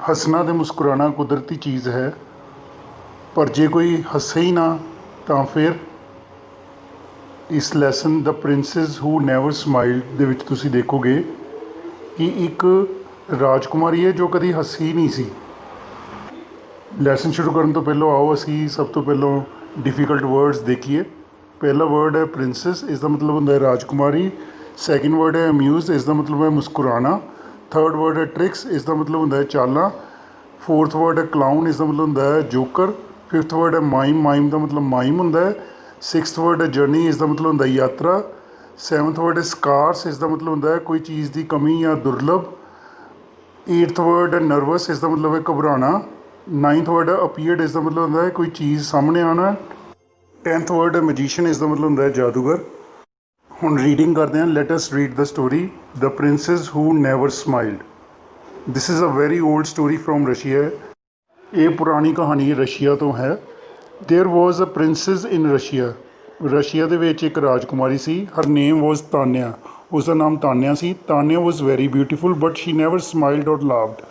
हसना ते मुस्कुराना कुदरती चीज़ है, पर जे कोई हसे ही ना तो फिर इस lesson the princess who never smiled ਦੇ ਵਿੱਚ ਤੁਸੀਂ ਦੇਖੋਗੇ ਕਿ ਇੱਕ ਰਾਜਕੁਮਾਰੀ ਹੈ ਜੋ ਕਦੀ ਹੱਸੀ ਨਹੀਂ ਸੀ। ਲੈਸਨ ਸ਼ੁਰੂ ਕਰਨ ਤੋਂ ਪਹਿਲਾਂ ਆਓ ਅਸੀਂ ਸਭ ਤੋਂ ਪਹਿਲਾਂ ਡਿਫੀਕਲਟ ਵਰਡਸ ਦੇਖੀਏ। ਪਹਿਲਾ ਵਰਡ ਹੈ ਪ੍ਰਿੰਸੈਸ, ਇਸ ਦਾ ਮਤਲਬ ਹੁੰਦਾ ਹੈ ਰਾਜਕੁਮਾਰੀ। ਸੈਕਿੰਡ ਵਰਡ ਹੈ ਅਮਿਊਜ਼, ਇਸ ਦਾ ਮਤਲਬ ਹੈ ਮੁਸਕਰਾਉਣਾ। ਥਰਡ ਵਰਡ ਹੈ ਟ੍ਰਿਕਸ, ਇਸ ਦਾ ਮਤਲਬ ਹੁੰਦਾ ਹੈ ਚਾਲਾਂ। ਫੋਰਥ ਵਰਡ ਹੈ ਕਲਾਊਨ, ਇਸ ਦਾ ਮਤਲਬ ਹੁੰਦਾ ਹੈ ਜੋਕਰ। ਫਿਫਥ ਵਰਡ ਹੈ ਮਾਈਮ, ਮਾਈਮ ਦਾ ਮਤਲਬ ਮਾਈਮ ਹੁੰਦਾ ਹੈ। ਸਿਕਸਥ ਵਰਡ ਹੈ ਜਰਨੀ, ਇਸ ਦਾ ਮਤਲਬ ਹੁੰਦਾ ਯਾਤਰਾ। ਸੈਵਨਥ ਵਰਡ ਹੈ ਸਕਾਰਸ, ਇਸ ਦਾ ਮਤਲਬ ਹੁੰਦਾ ਹੈ ਕੋਈ ਚੀਜ਼ ਦੀ ਕਮੀ ਜਾਂ ਦੁਰਲਭ। ਏਟਥ ਵਰਡ ਹੈ ਨਰਵਸ, ਇਸ ਦਾ ਮਤਲਬ ਹੈ ਘਬਰਾਉਣਾ। ਨਾਈਨਥ ਵਰਡ ਹੈ ਅਪੀਅਰਡ, ਇਸ ਦਾ ਮਤਲਬ ਹੁੰਦਾ ਹੈ ਕੋਈ ਚੀਜ਼ ਸਾਹਮਣੇ ਆਉਣਾ। 10th ਵਰਡ ਹੈ ਮਜੀਸ਼ੀਅਨ, ਇਸ ਦਾ ਮਤਲਬ ਹੁੰਦਾ ਹੈ ਜਾਦੂਗਰ। ਹੁਣ ਰੀਡਿੰਗ ਕਰਦੇ ਹਾਂ। Let us read the story the princess who never smiled. This is a very old story from Russia. ਇਹ ਪੁਰਾਣੀ ਕਹਾਣੀ ਰਸ਼ੀਆ ਤੋਂ ਹੈ। There was a princess in Russia. Russia ਦੇ ਵਿੱਚ ਇੱਕ ਰਾਜਕੁਮਾਰੀ ਸੀ। ਹਰ ਨੇਮ ਵਾਜ਼ ਤਾਨਿਆ। ਉਸਦਾ ਨਾਮ ਤਾਨਿਆ ਸੀ। Tanya was very beautiful but she never smiled or laughed.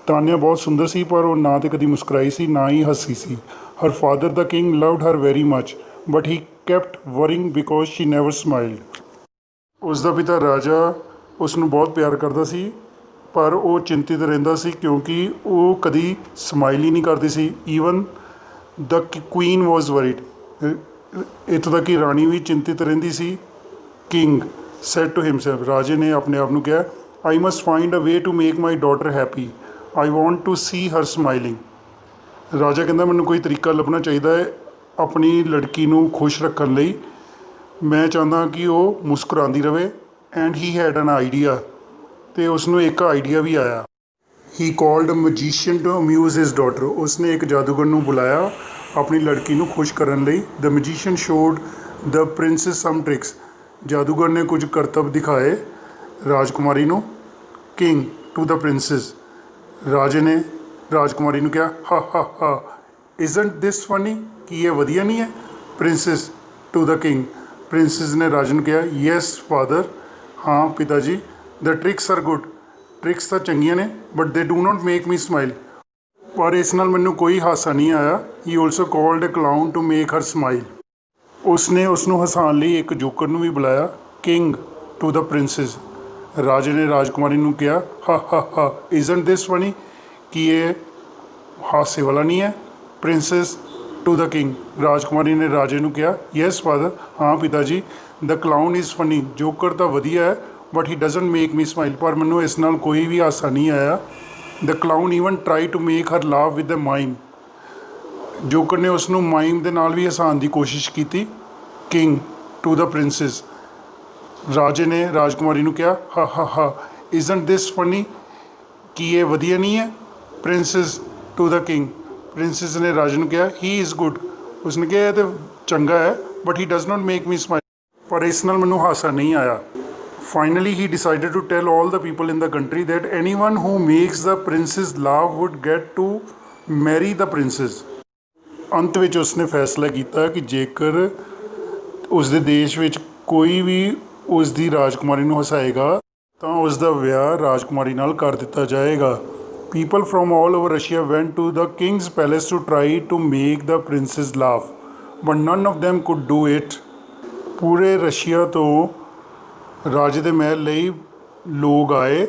Tania ਬਹੁਤ ਸੁੰਦਰ ਸੀ ਪਰ ਉਹ ਨਾ ਤਾਂ ਕਦੀ ਮੁਸਕਰਾਈ ਸੀ ਨਾ ਹੀ ਹੱਸੀ ਸੀ। Her father the king loved her very much but he kept worrying because she never smiled. ਉਸਦਾ ਪਿਤਾ ਰਾਜਾ ਉਸ ਨੂੰ ਬਹੁਤ ਪਿਆਰ ਕਰਦਾ ਸੀ ਪਰ ਉਹ ਚਿੰਤਿਤ ਰਹਿੰਦਾ ਸੀ ਕਿਉਂਕਿ ਉਹ ਕਦੀ ਸਮਾਈਲ ਹੀ ਨਹੀਂ ਕਰਦੀ ਸੀ। Even the queen was worried. ਇੱਥੋਂ ਤੱਕ ਕਿ ਰਾਣੀ ਵੀ ਚਿੰਤਿਤ ਰਹਿੰਦੀ ਸੀ। ਕਿੰਗ ਸੈਡ ਟੂ ਹਿਮਸੈਲਫ, ਰਾਜੇ ਨੇ ਆਪਣੇ ਆਪ ਨੂੰ ਕਿਹਾ, I must find a way to make my daughter happy. I want to see her smiling. ਰਾਜਾ ਕਹਿੰਦਾ ਮੈਨੂੰ ਕੋਈ ਤਰੀਕਾ ਲੱਭਣਾ ਚਾਹੀਦਾ ਹੈ ਆਪਣੀ ਲੜਕੀ ਨੂੰ ਖੁਸ਼ ਰੱਖਣ ਲਈ। ਮੈਂ ਚਾਹੁੰਦਾ ਕਿ ਉਹ ਮੁਸਕਰਾਉਂਦੀ ਰਹੇ। And he had an idea, ਅਤੇ ਉਸਨੂੰ ਇੱਕ ਆਈਡੀਆ ਵੀ ਆਇਆ। He called a magician to amuse his daughter. ਉਸਨੇ ਇੱਕ ਜਾਦੂਗਰ ਨੂੰ ਬੁਲਾਇਆ ਆਪਣੀ ਲੜਕੀ ਨੂੰ ਖੁਸ਼ ਕਰਨ ਲਈ। The magician showed the princess some tricks. ਜਾਦੂਗਰ ਨੇ ਕੁਝ ਕਰਤੱਵ ਦਿਖਾਏ ਰਾਜਕੁਮਾਰੀ ਨੂੰ। King to the princess. ਰਾਜੇ ਨੇ ਰਾਜਕੁਮਾਰੀ ਨੂੰ ਕਿਹਾ, ਹਾ ਹਾ ਹਾ, ਇਜ਼ਨਟ ਦਿਸ ਫਨੀ। ਕੀ ਇਹ ਵਧੀਆ ਨਹੀਂ ਹੈ? Princess to the king. Princess ਨੇ ਰਾਜੇ ਨੂੰ ਕਿਹਾ, ਯੈਸ ਫਾਦਰ, ਹਾਂ ਪਿਤਾ ਜੀ। The tricks are good. Tricks ਤਾਂ ਚੰਗੀਆਂ ਨੇ but they do not make me smile. ਪਰ ਇਸ ਨਾਲ ਮੈਨੂੰ ਕੋਈ ਹਾਸਾ ਨਹੀਂ ਆਇਆ। He also called a clown to make her smile. ਉਸਨੇ ਉਸ ਨੂੰ ਹਸਾਉਣ ਲਈ ਇੱਕ ਜੋਕਰ ਨੂੰ ਵੀ ਬੁਲਾਇਆ। King to the princess. ਰਾਜੇ ਨੇ ਰਾਜਕੁਮਾਰੀ ਨੂੰ ਕਿਹਾ, ਹਾ ਹਾ ਹਾ, ਇਜ਼ਨਟ ਦਿਸ ਫਨੀ। ਕੀ ਇਹ ਹਾਸੇ ਵਾਲਾ ਨਹੀਂ ਹੈ? Princess to the king. ਰਾਜਕੁਮਾਰੀ ਨੇ ਰਾਜੇ ਨੂੰ ਕਿਹਾ, ਯੈਸ ਫਾਦਰ, ਹਾਂ ਪਿਤਾ ਜੀ। The clown is funny. Joker ਤਾਂ ਵਧੀਆ ਹੈ but he doesn't make me smile. ਪਰ ਮੈਨੂੰ ਇਸ ਨਾਲ ਕੋਈ ਵੀ ਹਾਸਾ ਨਹੀਂ ਆਇਆ। The clown even try to make her laugh with the mime. Joker ਨੇ ਉਸ ਨੂੰ ਮਾਈਮ ਦੇ ਨਾਲ ਵੀ ਹਸਾਉਣ ਦੀ ਕੋਸ਼ਿਸ਼ ਕੀਤੀ। King to the princess. ਰਾਜੇ ਨੇ ਰਾਜਕੁਮਾਰੀ ਨੂੰ ਕਿਹਾ, ਹਾ ਹਾ ਹਾ, ਇਜ਼ਨਟ ਦਿਸ ਫਨੀ। ਕੀ ਇਹ ਵਧੀਆ ਨਹੀਂ ਹੈ? Princess to the king. Princess ਨੇ ਰਾਜੇ ਨੂੰ ਕਿਹਾ, ਹੀ ਇਜ਼ ਗੁੱਡ। ਉਸਨੇ ਕਿਹਾ ਇਹ ਤਾਂ ਚੰਗਾ ਹੈ but he does not make me smile. ਪਰ ਇਸ ਨਾਲ ਮੈਨੂੰ ਹਾਸਾ ਨਹੀਂ ਆਇਆ। Finally, he decided to tell all the people in the country that anyone who makes the princess laugh would get to marry the princess. ਅੰਤ ਵਿੱਚ ਉਸਨੇ ਫੈਸਲਾ ਕੀਤਾ ਕਿ ਜੇਕਰ ਉਸਦੇ ਦੇਸ਼ ਵਿੱਚ ਕੋਈ ਵੀ ਉਸਦੀ ਰਾਜਕੁਮਾਰੀ ਨੂੰ ਹਸਾਏਗਾ ਤਾਂ ਉਸਦਾ ਵਿਆਹ ਰਾਜਕੁਮਾਰੀ ਨਾਲ ਕਰ ਦਿੱਤਾ ਜਾਏਗਾ। People from all over Russia went to the king's palace to try to make the princess laugh, but none of them could do it. ਪੂਰੇ ਰਸ਼ੀਆ ਤੋਂ ਰਾਜੇ ਦੇ ਮਹਿਲ ਲਈ ਲੋਕ ਆਏ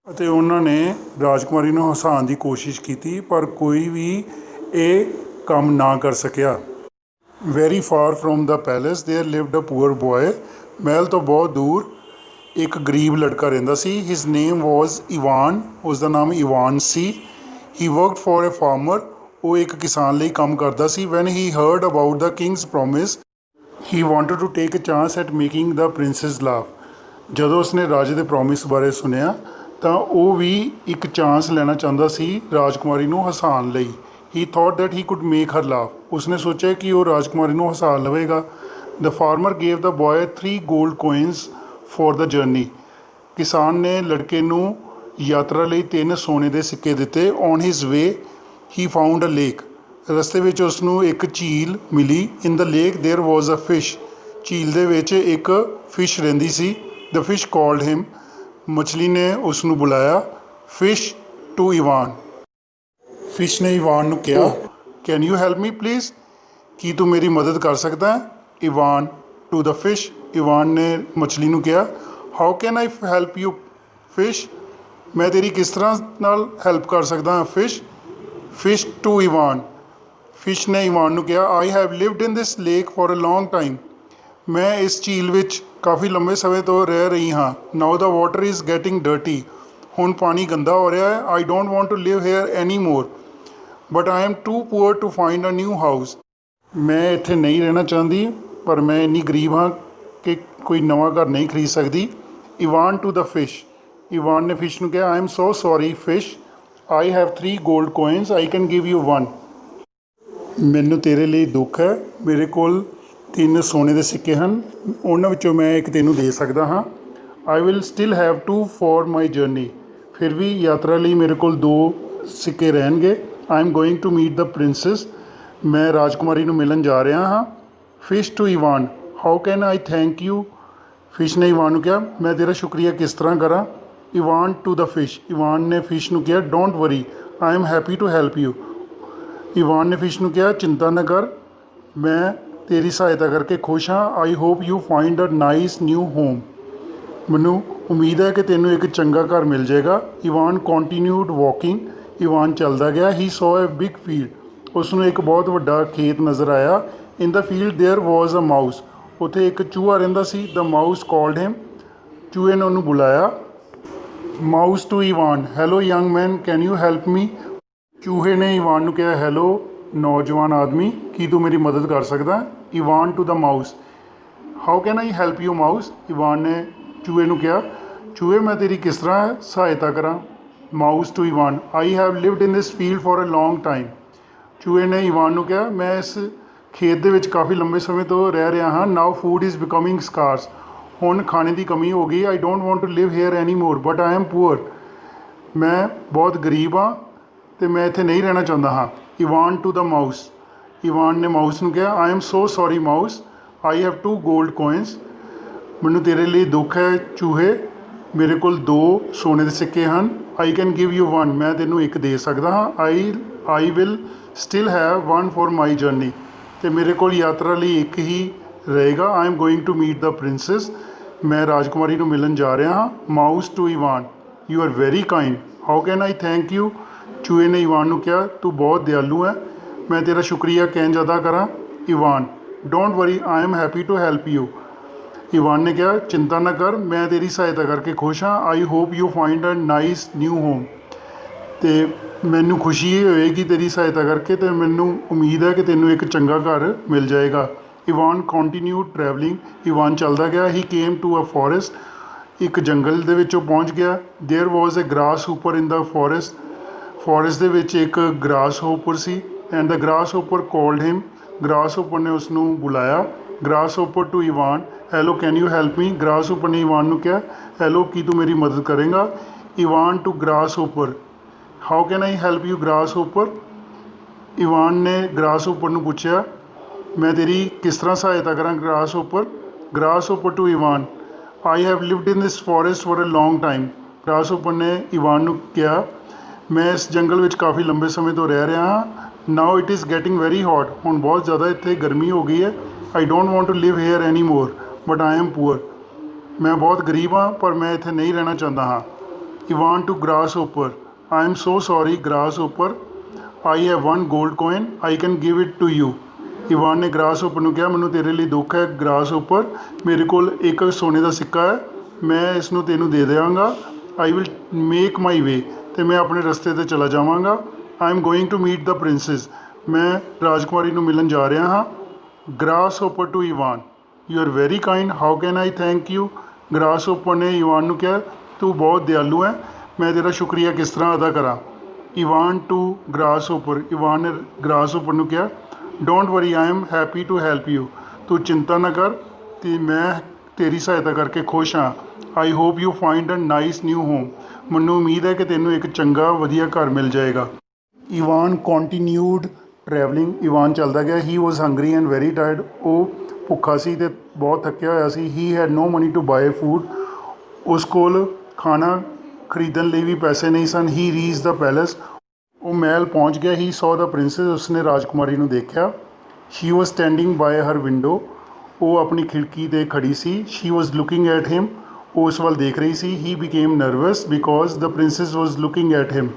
ਅਤੇ ਉਹਨਾਂ ਨੇ ਰਾਜਕੁਮਾਰੀ ਨੂੰ ਹਸਾਉਣ ਦੀ ਕੋਸ਼ਿਸ਼ ਕੀਤੀ ਪਰ ਕੋਈ ਵੀ ਇਹ ਕੰਮ ਨਾ ਕਰ ਸਕਿਆ। Very far from the palace there lived a poor boy. ਮਹਿਲ ਤੋਂ ਬਹੁਤ ਦੂਰ ਇੱਕ ਗਰੀਬ ਲੜਕਾ ਰਹਿੰਦਾ ਸੀ। ਹਿਜ਼ ਨੇਮ ਵਾਜ਼ ਇਵਾਨ। ਉਸਦਾ ਨਾਮ ਇਵਾਨ ਸੀ। He worked for a farmer. ਉਹ ਇੱਕ ਕਿਸਾਨ ਲਈ ਕੰਮ ਕਰਦਾ ਸੀ। When he heard about the king's promise he wanted to take a chance at making the princess laugh. ਜਦੋਂ ਉਸਨੇ ਰਾਜੇ ਦੇ ਪ੍ਰੋਮਿਸ ਬਾਰੇ ਸੁਣਿਆ ਤਾਂ ਉਹ ਵੀ ਇੱਕ ਚਾਂਸ ਲੈਣਾ ਚਾਹੁੰਦਾ ਸੀ ਰਾਜਕੁਮਾਰੀ ਨੂੰ ਹਸਾਉਣ ਲਈ। He thought that he could make her laugh. ਉਸਨੇ ਸੋਚਿਆ ਕਿ ਉਹ ਰਾਜਕੁਮਾਰੀ ਨੂੰ ਹਸਾ ਲਵੇਗਾ। The farmer gave the boy 3 gold coins for the journey. ਕਿਸਾਨ ਨੇ ਲੜਕੇ ਨੂੰ ਯਾਤਰਾ ਲਈ 3 ਸੋਨੇ ਦੇ ਸਿੱਕੇ ਦਿੱਤੇ। On his way he found a lake. ਰਸਤੇ ਵਿੱਚ ਉਸ ਨੂੰ ਇੱਕ ਝੀਲ ਮਿਲੀ। In the lake there was a fish. ਝੀਲ ਦੇ ਵਿੱਚ ਇੱਕ ਫਿਸ਼ ਰਹਿੰਦੀ ਸੀ। ਦ ਫਿਸ਼ ਕਾਲਡ ਹਿਮ। ਮਛਲੀ ਨੇ ਉਸ ਨੂੰ ਬੁਲਾਇਆ। Fish to Ivan. ਫਿਸ਼ ਨੇ ਇਵਾਨ ਨੂੰ ਕਿਹਾ, can you help me please, ਕੀ ਤੂੰ ਮੇਰੀ ਮਦਦ ਕਰ ਸਕਦਾ ਹੈ। Ivan to the fish, Ivan ਨੇ ਮਛਲੀ ਨੂੰ ਕਿਹਾ, how can I help you fish, ਮੈਂ ਤੇਰੀ ਕਿਸ ਤਰ੍ਹਾਂ ਨਾਲ ਹੈਲਪ ਕਰ ਸਕਦਾ ਹਾਂ fish. Fish to Ivan, fish ਨੇ ਇਵਾਨ ਨੂੰ ਕਿਹਾ, I have lived in this lake for a long time, ਮੈਂ ਇਸ ਝੀਲ ਵਿੱਚ ਕਾਫੀ ਲੰਬੇ ਸਮੇਂ ਤੋਂ ਰਹਿ ਰਹੀ ਹਾਂ। Now the water is getting dirty, ਹੁਣ ਪਾਣੀ ਗੰਦਾ ਹੋ ਰਿਹਾ ਹੈ। I don't want to live here any more, but I am too poor to find a new house, ਮੈਂ ਇੱਥੇ ਨਹੀਂ ਰਹਿਣਾ ਚਾਹੁੰਦੀ, ਪਰ ਮੈਂ ਇੰਨੀ ਗਰੀਬ ਹਾਂ ਕਿ ਕੋਈ ਨਵਾਂ ਘਰ ਨਹੀਂ ਖਰੀਦ ਸਕਦੀ। Ivan to the fish, Ivan ਨੇ ਫਿਸ਼ ਨੂੰ ਕਿਹਾ, I am so sorry fish, I have 3 gold coins, I can give you 1, ਮੈਨੂੰ ਤੇਰੇ ਲਈ ਦੁੱਖ ਹੈ, ਮੇਰੇ ਕੋਲ 3 ਸੋਨੇ ਦੇ ਸਿੱਕੇ ਹਨ, ਉਹਨਾਂ ਵਿੱਚੋਂ ਮੈਂ ਇੱਕ ਤੈਨੂੰ ਦੇ ਸਕਦਾ ਹਾਂ। I will still have 2 for my journey, ਫਿਰ ਵੀ ਯਾਤਰਾ ਲਈ ਮੇਰੇ ਕੋਲ 2 ਸਿੱਕੇ ਰਹਿਣਗੇ। I am going to meet the princess, ਮੈਂ ਰਾਜਕੁਮਾਰੀ ਨੂੰ ਮਿਲਣ ਜਾ ਰਿਹਾ ਹਾਂ। Fish to Ivan, how can I thank you, fish ਨੇ ਇਵਾਨ ਨੂੰ ਕਿਹਾ, ਮੈਂ ਤੇਰਾ ਸ਼ੁਕਰੀਆ ਕਿਸ ਤਰ੍ਹਾਂ ਕਰਾਂ। Ivan to the fish, Ivan ਨੇ ਫਿਸ਼ ਨੂੰ ਕਿਹਾ, don't worry, I am happy to help you, Ivan ਨੇ ਫਿਸ਼ ਨੂੰ ਕਿਹਾ, ਚਿੰਤਾ ਨਾ ਕਰ, ਮੈਂ ਤੇਰੀ ਸਹਾਇਤਾ ਕਰਕੇ ਖੁਸ਼ ਹਾਂ। I hope you find a nice new home, ਮੈਨੂੰ ਉਮੀਦ ਹੈ ਕਿ ਤੈਨੂੰ ਇੱਕ ਚੰਗਾ ਘਰ ਮਿਲ ਜਾਏਗਾ। ਇਵਾਨ ਕੰਟੀਨਿਊਡ ਵਾਕਿੰਗ, ਇਵਾਨ ਚੱਲਦਾ ਗਿਆ। ਹੀ ਸੌ ਅ ਬਿਗ ਫੀਲਡ, ਉਸ ਨੂੰ ਇੱਕ ਬਹੁਤ ਵੱਡਾ ਖੇਤ ਨਜ਼ਰ ਆਇਆ। In the field there was a mouse, ਉੱਥੇ ਇੱਕ ਚੂਹਾ ਰਹਿੰਦਾ ਸੀ। ਦ ਮਾਊਸ ਕਾਲਡ ਹਿਮ, ਚੂਹੇ ਨੇ ਉਹਨੂੰ ਬੁਲਾਇਆ। Mouse to Ivan, hello young man, can you help me, ਚੂਹੇ ਨੇ ਇਵਾਨ ਨੂੰ ਕਿਹਾ, ਹੈਲੋ ਨੌਜਵਾਨ ਆਦਮੀ, ਕੀ ਤੂੰ ਮੇਰੀ ਮਦਦ ਕਰ ਸਕਦਾ। Ivan to the mouse, how can I help you mouse, Ivan ਨੇ ਚੂਹੇ ਨੂੰ ਕਿਹਾ, ਚੂਹੇ ਮੈਂ ਤੇਰੀ ਕਿਸ ਤਰ੍ਹਾਂ ਸਹਾਇਤਾ ਕਰਾਂ। Mouse to Ivan, I have lived in this field for a long time, ਚੂਹੇ ਨੇ ਇਵਾਨ ਨੂੰ ਕਿਹਾ, ਮੈਂ ਇਸ ਖੇਤ ਦੇ ਵਿੱਚ ਕਾਫੀ ਲੰਬੇ ਸਮੇਂ ਤੋਂ ਰਹਿ ਰਿਹਾ ਹਾਂ। Now food is becoming scarce, ਹੁਣ ਖਾਣੇ ਦੀ ਕਮੀ ਹੋ ਗਈ। I don't want to live here any more, but I am poor, ਮੈਂ ਬਹੁਤ ਗਰੀਬ ਹਾਂ ਅਤੇ ਮੈਂ ਇੱਥੇ ਨਹੀਂ ਰਹਿਣਾ ਚਾਹੁੰਦਾ ਹਾਂ। Ivan to the mouse, Ivan ਨੇ ਮਾਊਸ ਨੂੰ ਕਿਹਾ, I am so sorry mouse, I have 2 gold coins, ਮੈਨੂੰ ਤੇਰੇ ਲਈ ਦੁੱਖ ਹੈ ਚੂਹੇ, ਮੇਰੇ ਕੋਲ 2 ਸੋਨੇ ਦੇ ਸਿੱਕੇ ਹਨ। ਆਈ ਕੈਨ ਗਿਵ ਯੂ 1, ਮੈਂ ਤੈਨੂੰ ਇੱਕ ਦੇ ਸਕਦਾ ਹਾਂ। I will still have 1 for my journey, ਅਤੇ ਮੇਰੇ ਕੋਲ ਯਾਤਰਾ ਲਈ ਇੱਕ ਹੀ ਰਹੇਗਾ। I am going to meet the princess, ਮੈਂ ਰਾਜਕੁਮਾਰੀ ਨੂੰ ਮਿਲਣ ਜਾ ਰਿਹਾ ਹਾਂ। Mouse to Ivan, you are very kind, how can I thank you, ਚੂਹੇ ਨੇ ਇਵਾਨ ਨੂੰ ਕਿਹਾ, ਤੂੰ ਬਹੁਤ ਦਿਆਲੂ ਹੈ, ਮੈਂ ਤੇਰਾ ਸ਼ੁਕਰੀਆ ਕਿੰਝ ਅਦਾ ਕਰਾਂ। Ivan, don't worry, I am happy to help you, Ivan ਨੇ ਕਿਹਾ, ਚਿੰਤਾ ਨਾ ਕਰ, ਮੈਂ ਤੇਰੀ ਸਹਾਇਤਾ ਕਰਕੇ ਖੁਸ਼ ਹਾਂ। I hope you find a nice new home, ਅਤੇ ਮੈਨੂੰ ਖੁਸ਼ੀ ਇਹ ਹੋਏਗੀ ਤੇਰੀ ਸਹਾਇਤਾ ਕਰਕੇ, ਅਤੇ ਮੈਨੂੰ ਉਮੀਦ ਹੈ ਕਿ ਤੈਨੂੰ ਇੱਕ ਚੰਗਾ ਘਰ ਮਿਲ ਜਾਏਗਾ। ਇਵਾਨ ਕੰਟੀਨਿਊਡ ਟਰੈਵਲਿੰਗ, ਇਵਾਨ ਚੱਲਦਾ ਗਿਆ। He came to a forest, ਇੱਕ ਜੰਗਲ ਦੇ ਵਿੱਚ ਉਹ ਪਹੁੰਚ ਗਿਆ। There was a grasshopper in the forest, forest ਦੇ ਵਿੱਚ ਇੱਕ ਗ੍ਰਾਸ ਹੋਪਰ ਸੀ। And the grasshopper called him, grasshopper ਨੇ ਉਸ ਨੂੰ ਬੁਲਾਇਆ। Grasshopper to Ivan, hello can you help me, grasshopper ਨੇ ਇਵਾਨ ਨੂੰ ਕਿਹਾ, ਹੈਲੋ ਕੀ ਤੂੰ ਮੇਰੀ ਮਦਦ ਕਰੇਗਾ। Ivan to grasshopper, how can I help you grasshopper, Ivan ਨੇ ਗ੍ਰਾਸ ਹੋਪਰ ਨੂੰ ਪੁੱਛਿਆ, ਮੈਂ ਤੇਰੀ ਕਿਸ ਤਰ੍ਹਾਂ ਸਹਾਇਤਾ ਕਰਾਂ grasshopper. Grasshopper to Ivan, I have lived in this forest for a long time, grasshopper ਨੇ ਇਵਾਨ ਨੂੰ ਕਿਹਾ, ਮੈਂ ਇਸ ਜੰਗਲ ਵਿੱਚ ਕਾਫੀ ਲੰਬੇ ਸਮੇਂ ਤੋਂ ਰਹਿ ਰਿਹਾ ਹਾਂ। Now it is getting very hot, ਹੁਣ ਬਹੁਤ ਜ਼ਿਆਦਾ ਇੱਥੇ ਗਰਮੀ ਹੋ ਗਈ ਹੈ। I don't want to live here any more, but I am poor, ਮੈਂ ਬਹੁਤ ਗਰੀਬ ਹਾਂ, ਪਰ ਮੈਂ ਇੱਥੇ ਨਹੀਂ ਰਹਿਣਾ ਚਾਹੁੰਦਾ ਹਾਂ। Ivan to grasshopper, I am so sorry grasshopper, I have 1 gold coin, I can give it to you, Ivan ਨੇ ਗ੍ਰਾਸ ਹੋਪਰ ਨੂੰ ਕਿਹਾ, ਮੈਨੂੰ ਤੇਰੇ ਲਈ ਦੁੱਖ ਹੈ ਗ੍ਰਾਸ ਹੋਪਰ, ਮੇਰੇ ਕੋਲ ਇੱਕ ਸੋਨੇ ਦਾ ਸਿੱਕਾ ਹੈ, ਮੈਂ ਇਸ ਨੂੰ ਤੈਨੂੰ ਦੇ ਦਿਆਂਗਾ। ਆਈ ਵਿਲ ਮੇਕ ਮਾਈ ਵੇ, ਅਤੇ ਮੈਂ ਆਪਣੇ ਰਸਤੇ 'ਤੇ ਚਲਾ ਜਾਵਾਂਗਾ। I am going to meet the princess, ਮੈਂ ਰਾਜਕੁਮਾਰੀ ਨੂੰ ਮਿਲਣ ਜਾ ਰਿਹਾ ਹਾਂ। Grasshopper to Ivan, you are very kind, how can I thank you, grasshopper ਨੇ ਇਵਾਨ ਨੂੰ ਕਿਹਾ, ਤੂੰ ਬਹੁਤ ਦਿਆਲੂ ਹੈ, ਮੈਂ ਤੇਰਾ ਸ਼ੁਕਰੀਆ ਕਿਸ ਤਰ੍ਹਾਂ ਅਦਾ ਕਰਾਂ। Ivan to grasshopper, Ivan ਨੇ ਗ੍ਰਾਸ ਹੋਪਰ ਨੂੰ ਕਿਹਾ, don't worry, I am happy to help you, ਤੂੰ ਚਿੰਤਾ ਨਾ ਕਰ ਅਤੇ ਮੈਂ ਤੇਰੀ ਸਹਾਇਤਾ ਕਰਕੇ ਖੁਸ਼ ਹਾਂ। I hope you find a nice new home, ਮੈਨੂੰ ਉਮੀਦ ਹੈ ਕਿ ਤੈਨੂੰ ਇੱਕ ਚੰਗਾ ਵਧੀਆ ਘਰ ਮਿਲ ਜਾਏਗਾ। ਇਵਾਨ ਕੰਟੀਨਿਊਡ ਟਰੈਵਲਿੰਗ, ਇਵਾਨ ਚੱਲਦਾ ਗਿਆ। He was hungry and very tired, ਉਹ ਭੁੱਖਾ ਸੀ ਅਤੇ ਬਹੁਤ ਥੱਕਿਆ ਹੋਇਆ ਸੀ। He had no money to buy food, ਉਸ ਕੋਲ ਖਾਣਾ ਖਰੀਦਣ ਲਈ ਵੀ ਪੈਸੇ ਨਹੀਂ ਸਨ। ਹੀ ਰੀਚ ਦ ਪੈਲੇਸ, ਉਹ ਮਹਿਲ ਪਹੁੰਚ ਗਿਆ। ਹੀ ਸੌ ਦਾ ਪ੍ਰਿੰਸੈਸ, ਉਸਨੇ ਰਾਜਕੁਮਾਰੀ ਨੂੰ ਦੇਖਿਆ। She was standing by her window, ਉਹ ਆਪਣੀ ਖਿੜਕੀ 'ਤੇ ਖੜੀ ਸੀ। She was looking at him, ਉਹ ਉਸ ਵੱਲ ਦੇਖ ਰਹੀ ਸੀ। He became nervous because the princess was looking at him,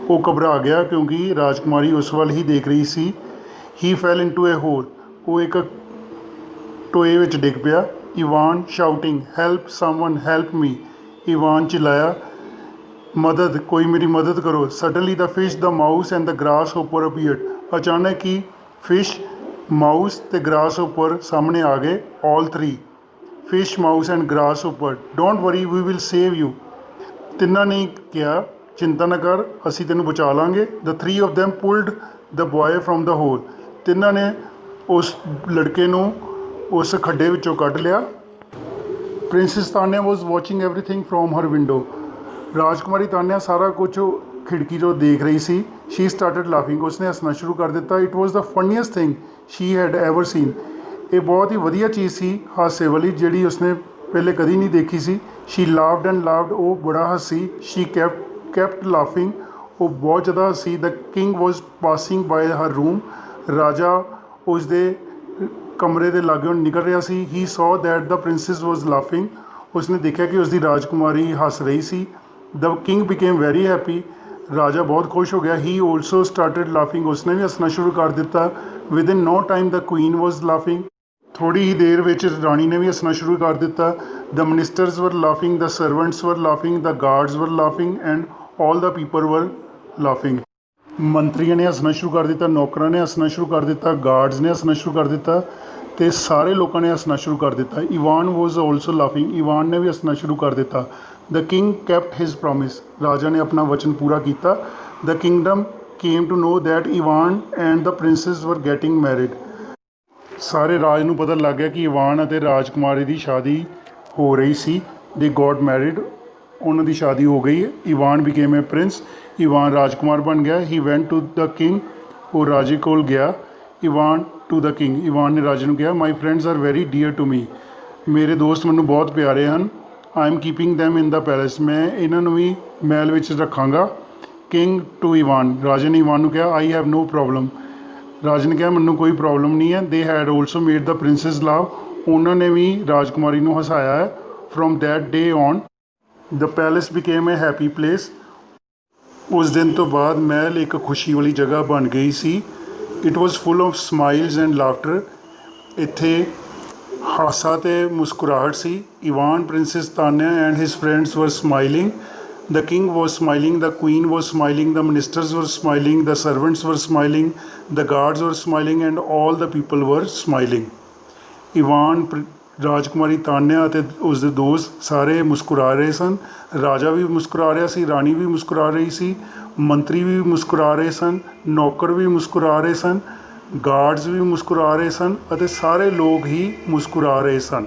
ਉਹ ਘਬਰਾ ਗਿਆ ਕਿਉਂਕਿ ਰਾਜਕੁਮਾਰੀ ਉਸ ਵੱਲ ਹੀ ਦੇਖ ਰਹੀ ਸੀ। ਹੀ ਫੈਲ ਇਨਟੂ ਏ ਹੋਲ, ਉਹ ਇੱਕ ਟੋਏ ਵਿੱਚ ਡਿੱਗ ਪਿਆ। Ivan shouting help someone help me, Ivan ਚਿਲਾਇਆ ਮਦਦ, ਕੋਈ ਮੇਰੀ ਮਦਦ ਕਰੋ। Suddenly the fish the mouse and the grasshopper appeared, ਅਚਾਨਕ ਹੀ ਫਿਸ਼, ਮਾਊਸ ਅਤੇ ਗ੍ਰਾਸ ਹੋਪਰ ਸਾਹਮਣੇ ਆ ਗਏ। All three, fish, mouse and grasshopper. Don't worry we will save you, ਤਿੰਨਾਂ ਨੇ ਕਿਹਾ ਚਿੰਤਾ ਨਾ ਕਰ, ਅਸੀਂ ਤੈਨੂੰ ਬਚਾ ਲਾਂਗੇ। The three of them pulled the boy from the hole, ਤਿੰਨਾਂ ਨੇ ਉਸ ਲੜਕੇ ਨੂੰ ਉਸ ਖੱਡੇ ਵਿੱਚੋਂ ਕੱਢ ਲਿਆ। Princess Tanya was watching everything from her window, ਰਾਜਕੁਮਾਰੀ ਤਾਨਿਆ ਸਾਰਾ ਕੁਝ ਖਿੜਕੀ 'ਚੋਂ ਦੇਖ ਰਹੀ ਸੀ। ਸ਼ੀ ਸਟਾਰਟਡ ਲਾਫਿੰਗ, ਉਸਨੇ ਹੱਸਣਾ ਸ਼ੁਰੂ ਕਰ ਦਿੱਤਾ। It was the funniest thing she had ever seen, ਇਹ ਬਹੁਤ ਹੀ ਵਧੀਆ ਚੀਜ਼ ਸੀ ਹਾਸੇ ਵਾਲੀ ਜਿਹੜੀ ਉਸਨੇ ਪਹਿਲੇ ਕਦੀ ਨਹੀਂ ਦੇਖੀ ਸੀ। ਸ਼ੀ ਲਾਫਡ ਐਂਡ ਲਾਫਡ, ਉਹ ਬੜਾ ਹੱਸੀ। ਸ਼ੀ ਕੈਪਟ ਲਾਫਿੰਗ, ਉਹ ਬਹੁਤ ਜ਼ਿਆਦਾ ਹੱਸੀ। The king was passing by her room, ਰਾਜਾ ਉਸਦੇ ਕਮਰੇ ਦੇ ਲਾਗਿਓਂ ਨਿਕਲ ਰਿਹਾ ਸੀ। He saw that the princess was laughing, ਉਸਨੇ ਦੇਖਿਆ ਕਿ ਉਸਦੀ ਰਾਜਕੁਮਾਰੀ ਹੱਸ ਰਹੀ ਸੀ। The king became very happy, ਰਾਜਾ ਬਹੁਤ ਖੁਸ਼ ਹੋ ਗਿਆ। ਹੀ ਆਲਸੋ ਸਟਾਰਟਡ ਲਾਫਿੰਗ, ਉਸਨੇ ਵੀ ਹੱਸਣਾ ਸ਼ੁਰੂ ਕਰ ਦਿੱਤਾ। Within no time the queen was laughing, ਥੋੜ੍ਹੀ ਹੀ ਦੇਰ ਵਿੱਚ ਰਾਣੀ ਨੇ ਵੀ ਹੱਸਣਾ ਸ਼ੁਰੂ ਕਰ ਦਿੱਤਾ। ਦ ਮਿਨਿਸਟਰਸ ਵਰ ਲਾਫਿੰਗ, ਦ ਸਰਵੈਂਟਸ ਵਰ ਲਾਫਿੰਗ, ਦ ਗਾਰਡਸ ਵਰ laughing and all the people ਵਰ ਲਾਫਿੰਗ, ਮੰਤਰੀਆਂ ਨੇ ਹੱਸਣਾ ਸ਼ੁਰੂ ਕਰ ਦਿੱਤਾ, ਨੌਕਰਾਂ ਨੇ ਹੱਸਣਾ ਸ਼ੁਰੂ ਕਰ ਦਿੱਤਾ, ਗਾਰਡਸ ਨੇ ਹੱਸਣਾ ਸ਼ੁਰੂ ਕਰ ਦਿੱਤਾ ਅਤੇ ਸਾਰੇ ਲੋਕਾਂ ਨੇ ਹੱਸਣਾ ਸ਼ੁਰੂ ਕਰ ਦਿੱਤਾ। Ivan was also laughing, Ivan ਨੇ ਵੀ ਹੱਸਣਾ ਸ਼ੁਰੂ ਕਰ ਦਿੱਤਾ। The king kept his promise, ਰਾਜਾ ਨੇ ਆਪਣਾ ਵਚਨ ਪੂਰਾ ਕੀਤਾ। The kingdom came to know that Ivan and the princess were getting married, ਸਾਰੇ ਰਾਜ ਨੂੰ ਪਤਾ ਲੱਗ ਗਿਆ ਕਿ ਇਵਾਨ ਅਤੇ ਰਾਜਕੁਮਾਰੀ ਦੀ ਸ਼ਾਦੀ ਹੋ ਰਹੀ ਸੀ। ਦੇ ਗੋਟ ਮੈਰਿਡ, ਉਹਨਾਂ ਦੀ ਸ਼ਾਦੀ ਹੋ ਗਈ। ਇਵਾਨ ਬਿਕੇਮ ਏ ਪ੍ਰਿੰਸ, ਇਵਾਨ ਰਾਜਕੁਮਾਰ ਬਣ ਗਿਆ। ਹੀ ਵੈਂਟ ਟੂ ਦ ਕਿੰਗ, ਉਹ ਰਾਜੇ ਕੋਲ ਗਿਆ। Ivan to the king, Ivan ਨੇ ਰਾਜੇ ਨੂੰ ਕਿਹਾ my friends are very dear to me, ਮੇਰੇ ਦੋਸਤ ਮੈਨੂੰ ਬਹੁਤ ਪਿਆਰੇ ਹਨ। I am keeping them in the palace, ਮੈਂ ਇਹਨਾਂ ਨੂੰ ਵੀ ਮਹਿਲ ਵਿੱਚ ਰੱਖਾਂਗਾ। ਕਿੰਗ ਟੂ ਇਵਾਨ, ਰਾਜੇ ਨੇ ਇਵਾਨ ਨੂੰ ਕਿਹਾ ਆਈ ਹੈਵ ਨੋ ਪ੍ਰੋਬਲਮ, ਰਾਜੇ ਨੇ ਕਿਹਾ ਮੈਨੂੰ ਕੋਈ ਪ੍ਰੋਬਲਮ ਨਹੀਂ ਹੈ। ਦੇ ਹੈਡ ਆਲਸੋ ਮੇਡ ਦ ਪ੍ਰਿੰਸੈਸ ਲਵ, ਉਹਨਾਂ ਨੇ ਵੀ ਰਾਜਕੁਮਾਰੀ ਨੂੰ ਹਸਾਇਆ ਹੈ। From that day on the palace became A happy place, ਉਸ ਦਿਨ ਤੋਂ ਬਾਅਦ ਮਹਿਲ ਇੱਕ ਖੁਸ਼ੀ ਵਾਲੀ ਜਗ੍ਹਾ ਬਣ ਗਈ ਸੀ। It was full of smiles and laughter, ਇੱਥੇ ਹਾਸਾ ਅਤੇ ਮੁਸਕਰਾਹਟ ਸੀ। Ivan, princess Tanya and his friends were smiling, the king was smiling, the queen was smiling, the ministers were smiling, the servants were smiling, the guards were smiling and all the people were smiling. Ivan, ਰਾਜਕੁਮਾਰੀ Tanya ਅਤੇ ਉਸਦੇ ਦੋਸਤ ਸਾਰੇ ਮੁਸਕਰਾ ਰਹੇ ਸਨ। ਰਾਜਾ ਵੀ ਮੁਸਕਰਾ ਰਿਹਾ ਸੀ, ਰਾਣੀ ਵੀ ਮੁਸਕਰਾ ਰਹੀ ਸੀ, ਮੰਤਰੀ ਵੀ ਮੁਸਕਰਾ ਰਹੇ ਸਨ, ਨੌਕਰ ਵੀ ਮੁਸਕਰਾ ਰਹੇ ਸਨ, ਗਾਰਡਸ ਵੀ ਮੁਸਕਰਾ ਰਹੇ ਸਨ ਅਤੇ ਸਾਰੇ ਲੋਕ ਹੀ ਮੁਸਕਰਾ ਰਹੇ ਸਨ।